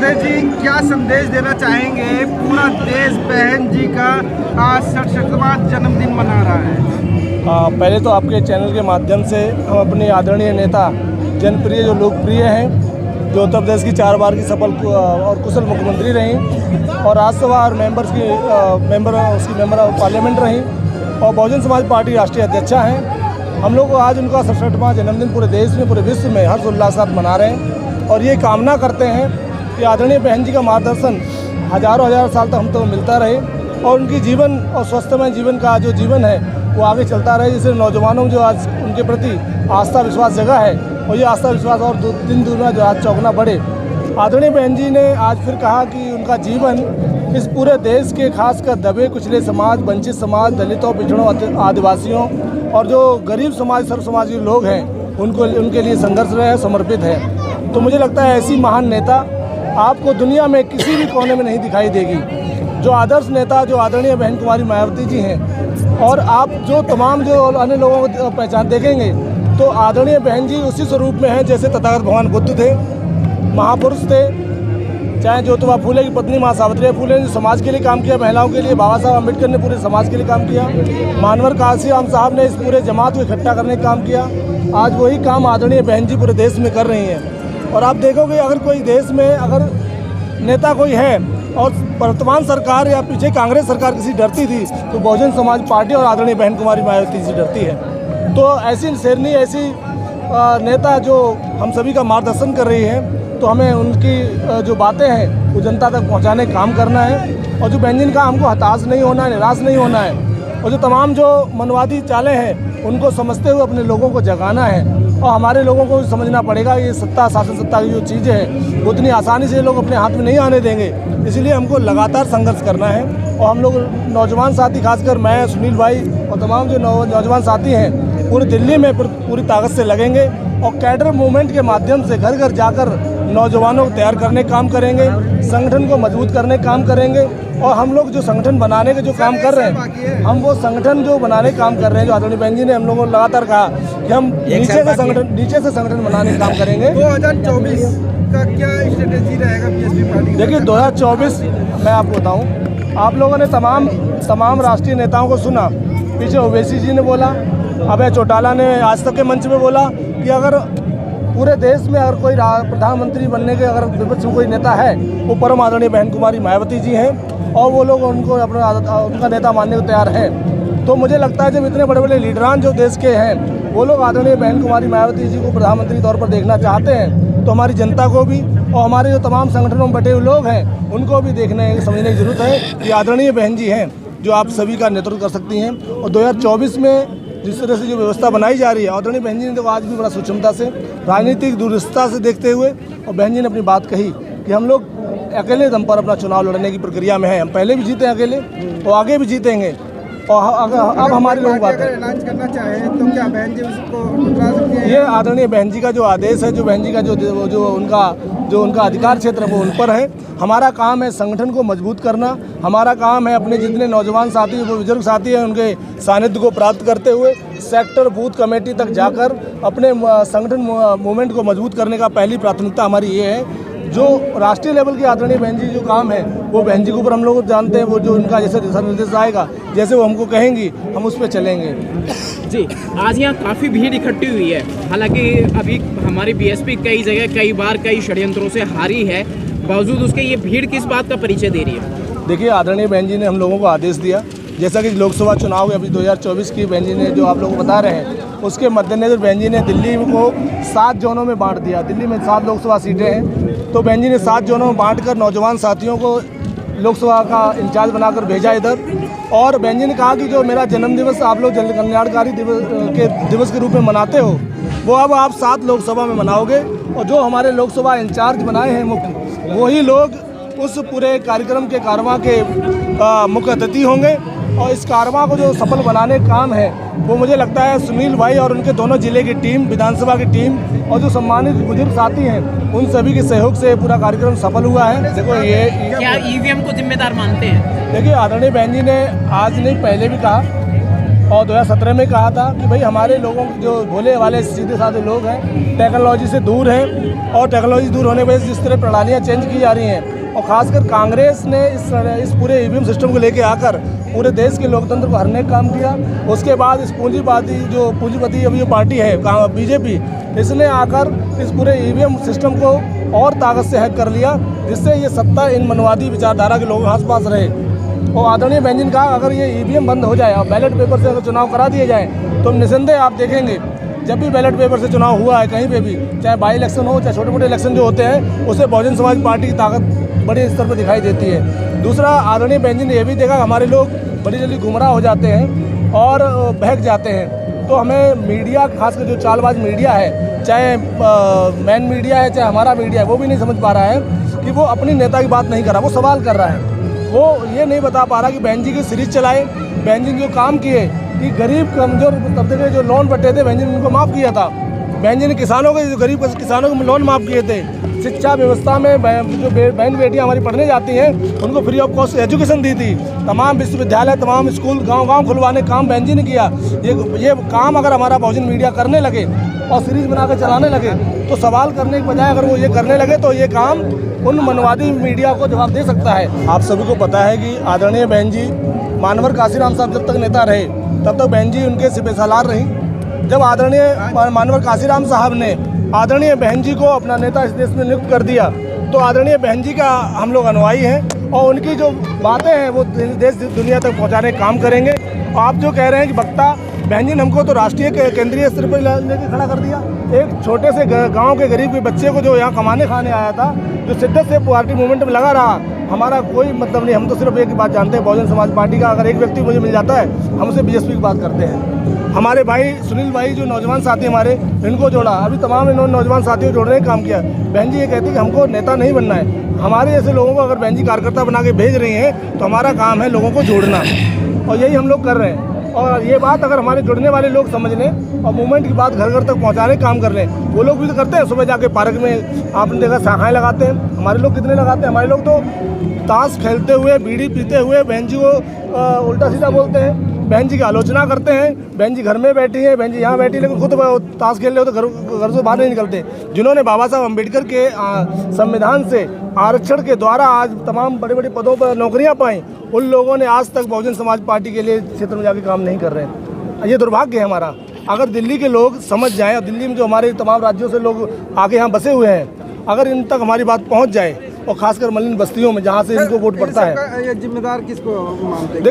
सुदेश जी, क्या संदेश देना चाहेंगे? पूरा देश बहन जी का आज 67वां जन्मदिन मना रहा है। पहले तो आपके चैनल के माध्यम से हम अपने आदरणीय नेता, जनप्रिय, जो लोकप्रिय हैं, जो उत्तर प्रदेश की 4 बार की सफल और कुशल मुख्यमंत्री रहीं और राज्यसभा और मेंबर ऑफ पार्लियामेंट रहीं और बहुजन समाज पार्टी राष्ट्रीय अध्यक्षा हैं। हम लोग आज उनका 67वां जन्मदिन पूरे देश में, पूरे विश्व में हर्ष उल्लास के साथ मना रहे हैं और ये कामना करते हैं कि आदरणीय बहन जी का मार्गदर्शन हज़ारों साल तक हम तो मिलता रहे और उनकी जीवन और स्वस्थमय जीवन का जो जीवन है वो आगे चलता रहे, जिससे नौजवानों जो आज उनके प्रति आस्था विश्वास जगह है और ये आस्था विश्वास और दिन दुगना जो आज चौगुना बढ़े। आदरणीय बहन जी ने आज फिर कहा कि उनका जीवन इस पूरे देश के खासकर दबे कुचले समाज, वंचित समाज, दलितों, पिछड़ों, आदिवासियों और जो गरीब समाज, सर्व समाजी लोग हैं उनके लिए संघर्ष रहे, समर्पित है। तो मुझे लगता है ऐसी महान नेता आपको दुनिया में किसी भी कोने में नहीं दिखाई देगी। जो आदर्श नेता जो आदरणीय बहन कुमारी मायावती जी हैं और आप जो तमाम जो अन्य लोगों को पहचान देखेंगे तो आदरणीय बहन जी उसी स्वरूप में हैं जैसे तथागत भगवान बुद्ध थे, महापुरुष थे, चाहे ज्योतिबा फूले की पत्नी माँ सावित्री फूले ने समाज के लिए काम किया, महिलाओं के लिए बाबा साहब अम्बेडकर ने पूरे समाज के लिए काम किया, मानवर कासिम साहब ने इस पूरे जमात को इकट्ठा करने का काम किया। आज वही काम आदरणीय बहन जी पूरे देश में कर रही हैं और आप देखोगे अगर कोई देश में अगर नेता कोई है और वर्तमान सरकार या पीछे कांग्रेस सरकार किसी डरती थी तो बहुजन समाज पार्टी और आदरणीय बहन कुमारी मायावती जी डरती है। तो ऐसी शेरनी, ऐसी नेता जो हम सभी का मार्गदर्शन कर रही है तो हमें उनकी जो बातें हैं वो जनता तक पहुंचाने का काम करना है और जो बहन जी का हमको हताश नहीं होना है, निराश नहीं होना है और जो तमाम जो मनवादी चालें हैं उनको समझते हुए अपने लोगों को जगाना है और हमारे लोगों को समझना पड़ेगा ये सत्ता, शासन सत्ता की जो चीज़ें हैं वो उतनी आसानी से लोग अपने हाथ में नहीं आने देंगे। इसलिए हमको लगातार संघर्ष करना है और हम लोग नौजवान साथी, खासकर मैं, सुनील भाई और तमाम जो नौजवान साथी हैं पूरी दिल्ली में पूरी ताकत से लगेंगे और कैडर मूवमेंट के माध्यम से घर घर जाकर नौजवानों को तैयार करने का काम करेंगे, संगठन को मजबूत करने का काम करेंगे और हम लोग जो संगठन बनाने के जो काम कर रहे हैं, हम वो संगठन जो बनाने का काम कर रहे हैं, जो आदरणीय बहन जी ने हम लोगों को लगातार कहा कि हम नीचे से संगठन बनाने का काम करेंगे। 2024 का क्या स्ट्रेटेजी रहेगा बीएसपी पार्टी? देखिए 2024 मैं आपको बताऊँ, आप लोगों ने तमाम राष्ट्रीय नेताओं को सुना। पीछे ओवैसी जी ने बोला, अभय चौटाला ने आज तक के मंच में बोला कि अगर पूरे देश में अगर कोई प्रधानमंत्री बनने के अगर विपक्ष में कोई नेता है वो परम आदरणीय बहन कुमारी मायावती जी हैं और वो लोग उनको उनका नेता मानने को तैयार हैं। तो मुझे लगता है जब इतने बड़े बड़े लीडरान जो देश के हैं वो लोग आदरणीय बहन कुमारी मायावती जी को प्रधानमंत्री तौर पर देखना चाहते हैं तो हमारी जनता को भी और हमारे जो तमाम संगठनों में बटे हुए लोग हैं उनको भी देखने समझने की जरूरत है कि आदरणीय बहन जी हैं जो आप सभी का नेतृत्व कर सकती हैं। और 2024 में जिस तरह से जो व्यवस्था बनाई जा रही है, आदरणीय बहन जी ने तो आज भी बड़ा सूक्ष्मता से, राजनीतिक दूरदर्शिता से देखते हुए और बहन जी ने अपनी बात कही कि हम लोग अकेले दम पर अपना चुनाव लड़ने की प्रक्रिया में हैं। हम पहले भी जीते अकेले और आगे भी जीतेंगे और अब हमारे लोग बात ऐलान करना चाहें तो क्या बहन जी उसको ठुकरा सकती है? ये आदरणीय बहन जी का जो आदेश है, जो बहन जी का जो उनका अधिकार क्षेत्र है वो उन पर है। हमारा काम है संगठन को मजबूत करना, हमारा काम है अपने जितने नौजवान साथी वो बुजुर्ग साथी हैं उनके सानिध्य को प्राप्त करते हुए सेक्टर बूथ कमेटी तक जाकर अपने संगठन मूवमेंट को मजबूत करने का पहली प्राथमिकता हमारी ये है। जो राष्ट्रीय लेवल की आदरणीय बहन जी जो काम है वो बहन जी के ऊपर हम लोग जानते हैं, वो जो उनका जैसे दिशा निर्देश आएगा, जैसे वो हमको कहेंगी हम उस पर चलेंगे। जी, आज यहाँ काफ़ी भीड़ इकट्ठी हुई है। हालांकि अभी हमारी बीएसपी कई जगह कई बार कई षड्यंत्रों से हारी है, बावजूद उसके ये भीड़ किस बात का परिचय दे रही है? देखिए आदरणीय बहन जी ने हम लोगों को आदेश दिया, जैसा कि लोकसभा चुनाव अभी 2024 की बहन जी ने जो आप लोगों को बता रहे हैं उसके मद्देनजर बहन जी ने दिल्ली को 7 जोनों में बांट दिया। दिल्ली में 7 लोकसभा सीटें हैं तो बहन जी ने 7 जोनों में बांटकर नौजवान साथियों को लोकसभा का इंचार्ज बनाकर भेजा इधर। और बहन जी ने कहा कि जो मेरा जन्मदिवस आप लोग जन कल्याणकारी दिवस के रूप में मनाते हो वो अब आप 7 लोकसभा में मनाओगे और जो हमारे लोकसभा इंचार्ज बनाए हैं मुख्य वही लोग उस पूरे कार्यक्रम के कारवां के मुख्य अतिथि होंगे और इस कारवां को जो सफल बनाने का काम है वो मुझे लगता है सुनील भाई और उनके दोनों जिले की टीम, विधानसभा की टीम और जो सम्मानित बुजुर्ग साथी हैं उन सभी के सहयोग से पूरा कार्यक्रम सफल हुआ है। देखो ये क्या ईवीएम को जिम्मेदार मानते हैं? देखिए आदरणीय बहन जी ने आज नहीं पहले भी कहा और 2017 में कहा था कि भाई हमारे लोगों जो भोले वाले सीधे साधे लोग हैं टेक्नोलॉजी से दूर हैं, और टेक्नोलॉजी दूर होने की वजह से जिस तरह प्रणालियाँ चेंज की जा रही हैं, और ख़ासकर कांग्रेस ने इस पूरे ईवीएम सिस्टम को लेके आकर पूरे देश के लोकतंत्र को हरने का काम किया। उसके बाद इस पूंजीपति अभी जो पार्टी है बीजेपी, इसने आकर इस पूरे ईवीएम सिस्टम को और ताकत से हैक कर लिया, जिससे ये सत्ता इन मनवादी विचारधारा के लोगों के आसपास रहे। और आदरणीय बहन जी ने कहा अगर ये ईवीएम बंद हो जाए और बैलेट पेपर से अगर चुनाव करा दिए जाए तो निसंदेह आप देखेंगे जब भी बैलेट पेपर से चुनाव हुआ है कहीं पे भी, चाहे बाई इलेक्शन हो चाहे छोटे मोटे इलेक्शन जो होते हैं, उससे बहुजन समाज पार्टी की ताकत बड़े स्तर पर दिखाई देती है। दूसरा, आदरणीय बहन जी ने यह भी देखा हमारे लोग बड़ी जल्दी गुमराह हो जाते हैं और बहक जाते हैं, तो हमें मीडिया, खासकर जो चालबाज मीडिया है, चाहे मैन मीडिया है चाहे हमारा मीडिया है, वो भी नहीं समझ पा रहा है कि वो अपनी नेता की बात नहीं कर रहा, वो सवाल कर रहा है। वो ये नहीं बता पा रहा कि बहन जी की सीरीज चलाए, बहन जी ने जो काम किए कि गरीब कमजोर तबके के जो लोन बटे थे बहन जी ने उनको माफ़ किया था। बहन जी ने किसानों के जो गरीब किसानों के लोन माफ़ किए थे। शिक्षा व्यवस्था में जो बहन बेटियां हमारी पढ़ने जाती हैं उनको फ्री ऑफ कॉस्ट एजुकेशन दी थी। तमाम विश्वविद्यालय, तमाम स्कूल गांव-गांव खुलवाने काम बहन जी ने किया। ये काम अगर हमारा बहुजन मीडिया करने लगे और सीरीज बना कर चलाने लगे तो सवाल करने के बजाय अगर वो ये करने लगे तो ये काम उन मनवादी मीडिया को जवाब दे सकता है। आप सभी को पता है कि आदरणीय बहन जी मानवर काशीराम साहब जब तक नेता रहे तब तक बहन जी उनके सिपहसालार रहीं। जब आदरणीय मानवर काशीराम साहब ने आदरणीय बहन जी को अपना नेता इस देश में नियुक्त कर दिया तो आदरणीय बहन जी का हम लोग अनुयायी हैं और उनकी जो बातें हैं वो देश दुनिया तक पहुंचाने का काम करेंगे। आप जो कह रहे हैं कि वक्ता, बहन जी ने हमको तो राष्ट्रीय केंद्रीय स्तर पर लेकर खड़ा कर दिया। एक छोटे से गांव के गरीब के बच्चे को जो यहाँ कमाने खाने आया था, जो शिद्दत से पार्टी मूवमेंट में लगा रहा, हमारा कोई मतलब नहीं। हम तो सिर्फ एक ही बात जानते हैं, बहुजन समाज पार्टी का अगर एक व्यक्ति मुझे मिल जाता है हम उसे बीएसपी की बात करते हैं। हमारे भाई सुनील भाई जो नौजवान साथी हमारे, इनको जोड़ा, अभी तमाम इन्होंने नौजवान साथियों को जोड़ने का काम किया। बहन जी ये कहती है कि हमको नेता नहीं बनना है, हमारे जैसे लोगों को अगर बहन जी कार्यकर्ता बना के भेज रही हैं तो हमारा काम है लोगों को जोड़ना, और यही हम लोग कर रहे हैं। और ये बात अगर हमारे जुड़ने वाले लोग समझ लें और मूवमेंट की बात घर घर तक पहुंचाने का काम कर लें, वो लोग भी तो करते हैं। सुबह जाके पार्क में आपने देखा शाखाएं लगाते हैं, हमारे लोग कितने लगाते हैं। हमारे लोग तो ताश खेलते हुए, बीड़ी पीते हुए बहन जी को उल्टा सीधा बोलते हैं, बहन जी की आलोचना करते हैं। बहन जी घर में बैठी है, बहन जी यहाँ बैठी, लेकिन खुद ताश खेल रहे हो तो घर से बाहर नहीं निकलते। जिन्होंने बाबा साहब अम्बेडकर के संविधान से आरक्षण के द्वारा आज तमाम बड़े बड़े पदों पर नौकरियां पाई, उन लोगों ने आज तक बहुजन समाज पार्टी के लिए क्षेत्र में जाके काम नहीं कर रहे हैं। ये दुर्भाग्य है हमारा। अगर दिल्ली के लोग समझ जाएं, और दिल्ली में जो हमारे तमाम राज्यों से लोग आके यहाँ बसे हुए हैं, अगर इन तक हमारी बात पहुँच जाए, और खासकर मलिन बस्तियों में जहाँ से इनको वोट पड़ता है। ये जिम्मेदार किसको मानते हैं?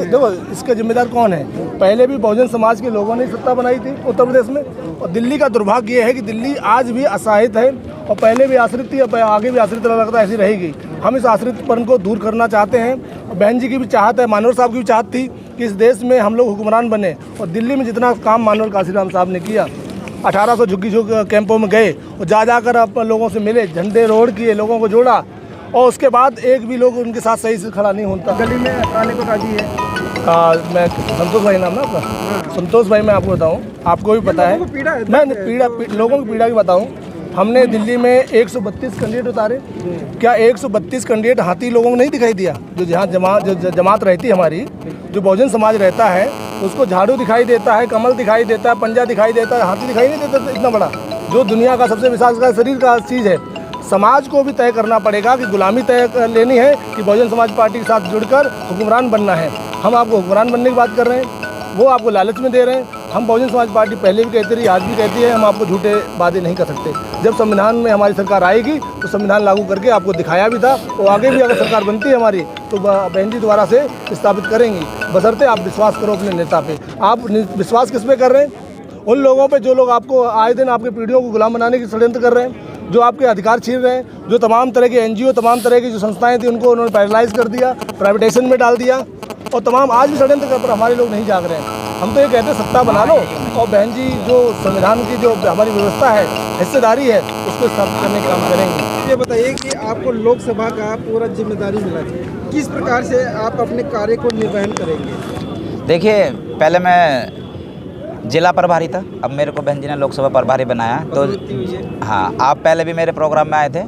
देखो इसका जिम्मेदार कौन है? पहले भी बहुजन समाज के लोगों ने सत्ता बनाई थी उत्तर प्रदेश में, और दिल्ली का दुर्भाग्य ये है कि दिल्ली आज भी असहायित है, और पहले भी आश्रित थी, अब आगे भी आश्रित लगता है ऐसी रहेगी। हम इस आश्रितपन को दूर करना चाहते हैं। बहन जी की भी चाहत है, मानवर साहब की भी चाहत थी कि इस देश में हम लोग हुक्मरान बने, और दिल्ली में जितना काम मानवर काशीराम साहब ने किया, 1800 झुग्गी कैंपों में गए और जाकर आप लोगों से मिले, झंडे रोड किए, लोगों को जोड़ा, और उसके बाद एक भी लोग उनके साथ सही से खड़ा नहीं होता। गली में आने को राजी है। मैं संतोष भाई नाम ना आपका? संतोष भाई, मैं आपको बताऊं, आपको भी पता है, मैं लोगों की पीड़ा की बताऊं। हमने दिल्ली में 132 कैंडिडेट उतारे। क्या 132 कैंडिडेट हाथी लोगों को नहीं दिखाई दिया? जो जहाँ जमात रहती है हमारी, जो बहुजन समाज रहता है, उसको झाड़ू दिखाई देता है, कमल दिखाई देता है, पंजा दिखाई देता है, हाथी दिखाई नहीं देता इतना बड़ा, जो दुनिया का सबसे विशाल का शरीर का चीज़ है। समाज को भी तय करना पड़ेगा कि गुलामी तय लेनी है कि बहुजन समाज पार्टी के साथ जुड़कर हुक्मरान बनना है। हम आपको हुक्मरान बनने की बात कर रहे हैं, वो आपको लालच में दे रहे हैं। हम बहुजन समाज पार्टी पहले भी कहती रही, आज भी कहती है, हम आपको झूठे वादे नहीं कर सकते। जब संविधान में हमारी सरकार आएगी तो संविधान लागू करके आपको दिखाया भी था, और आगे भी अगर सरकार बनती है हमारी तो बहन जी दोबारा से स्थापित करेंगी, बशर्ते आप विश्वास करो अपने नेता पे। आप विश्वास किस पे कर रहे हैं? उन लोगों पे जो लोग आपको आए दिन आपके पीढ़ियों को गुलाम बनाने की षड्यंत्र कर रहे हैं, जो आपके अधिकार छीन रहे हैं, जो तमाम तरह के एनजीओ, तमाम तरह की जो संस्थाएं थी उनको उन्होंने पैरालाइज कर दिया, प्राइवेटाइजेशन में डाल दिया, और तमाम आज भी षड्यंत्र कर, पर हमारे लोग नहीं जाग रहे हैं। हम तो ये कहते हैं सत्ता बना लो, और बहन जी जो संविधान की जो हमारी व्यवस्था है, हिस्सेदारी है, उसको स्थापित करने का काम करेंगे। ये बताइए कि आपको लोकसभा का पूरा जिम्मेदारी मिला है, किस प्रकार से आप अपने कार्य को निर्वहन करेंगे? देखिए, पहले मैं जिला प्रभारी था, अब मेरे को बहन जी ने लोकसभा प्रभारी बनाया। तो हाँ, आप पहले भी मेरे प्रोग्राम में आए थे,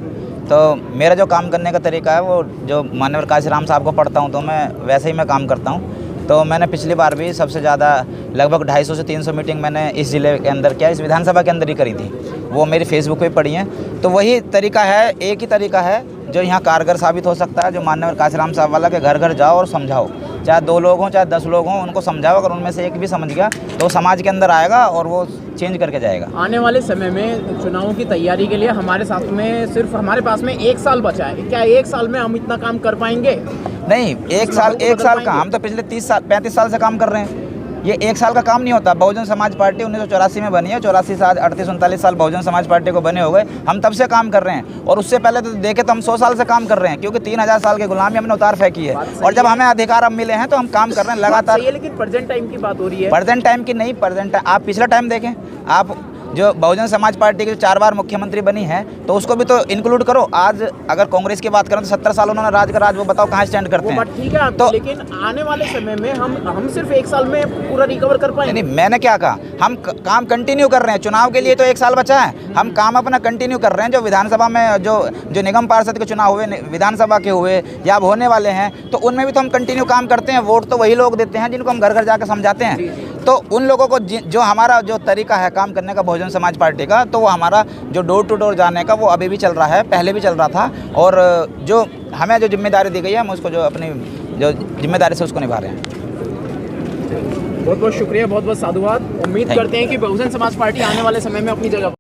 तो मेरा जो काम करने का तरीका है वो जो मानवर काशीराम साहब को पढ़ता हूँ तो मैं वैसे ही मैं काम करता हूँ। तो मैंने पिछली बार भी सबसे ज़्यादा लगभग 250 से 300 मीटिंग मैंने इस ज़िले के अंदर किया, इस विधानसभा के अंदर ही करी थी। वो मेरी फेसबुक पे पड़ी हैं। तो वही तरीका है, एक ही तरीका है जो यहाँ कारगर साबित हो सकता है, जो माननीय काशीराम साहब वाला के घर घर जाओ और समझाओ, चाहे 2 लोग हों चाहे 10 लोग हों, उनको समझाओ। अगर उनमें से एक भी समझ गया तो समाज के अंदर आएगा और वो चेंज करके जाएगा। आने वाले समय में चुनावों की तैयारी के लिए हमारे साथ में सिर्फ हमारे पास में 1 साल बचा है। क्या 1 साल में हम इतना काम कर पाएंगे? नहीं, 1 साल का, हम तो पिछले 35 साल से काम कर रहे हैं। ये 1 साल का काम नहीं होता। बहुजन समाज पार्टी 1984 में बनी है, 84 से आज 38-39 साल बहुजन समाज पार्टी को बने हो गए। हम तब से काम कर रहे हैं और उससे पहले तो देखे तो हम 100 साल से काम कर रहे हैं, क्योंकि 3000 साल की गुलामी हमने उतार फेंकी है। और जब हमें अधिकार अब मिले हैं तो हम काम कर रहे हैं लगातार। लेकिन प्रेजेंट टाइम की बात हो रही है। प्रेजेंट टाइम की नहीं, आप पिछला टाइम देखें। आप जो बहुजन समाज पार्टी की 4 बार मुख्यमंत्री बनी है तो उसको भी तो इंक्लूड करो। आज अगर कांग्रेस की बात करें तो 70 साल उन्होंने राज का राज, वो बताओ कहाँ स्टैंड करते हैं। ठीक है तो, लेकिन आने वाले समय में हम सिर्फ 1 साल में पूरा रिकवर कर पाएंगे? नहीं, मैंने क्या कहा, हम काम कंटिन्यू कर रहे हैं। चुनाव के लिए तो 1 साल बचा है, हम काम अपना कंटिन्यू कर रहे हैं। जो विधानसभा में जो निगम पार्षद के चुनाव हुए, विधानसभा के हुए या अब होने वाले हैं, तो उनमें भी तो हम कंटिन्यू काम करते हैं। वोट तो वही लोग देते हैं जिनको हम घर घर जाकर समझाते हैं। तो उन लोगों को जो हमारा जो तरीका है काम करने का बहुजन समाज पार्टी का, तो वो हमारा जो डोर टू डोर जाने का वो अभी भी चल रहा है, पहले भी चल रहा था। और जो हमें जो जिम्मेदारी दी गई है हम उसको जो अपनी जो जिम्मेदारी से उसको निभा रहे हैं। बहुत बहुत शुक्रिया, बहुत बहुत साधुवाद। उम्मीद करते हैं कि बहुजन समाज पार्टी आने वाले समय में अपनी जगह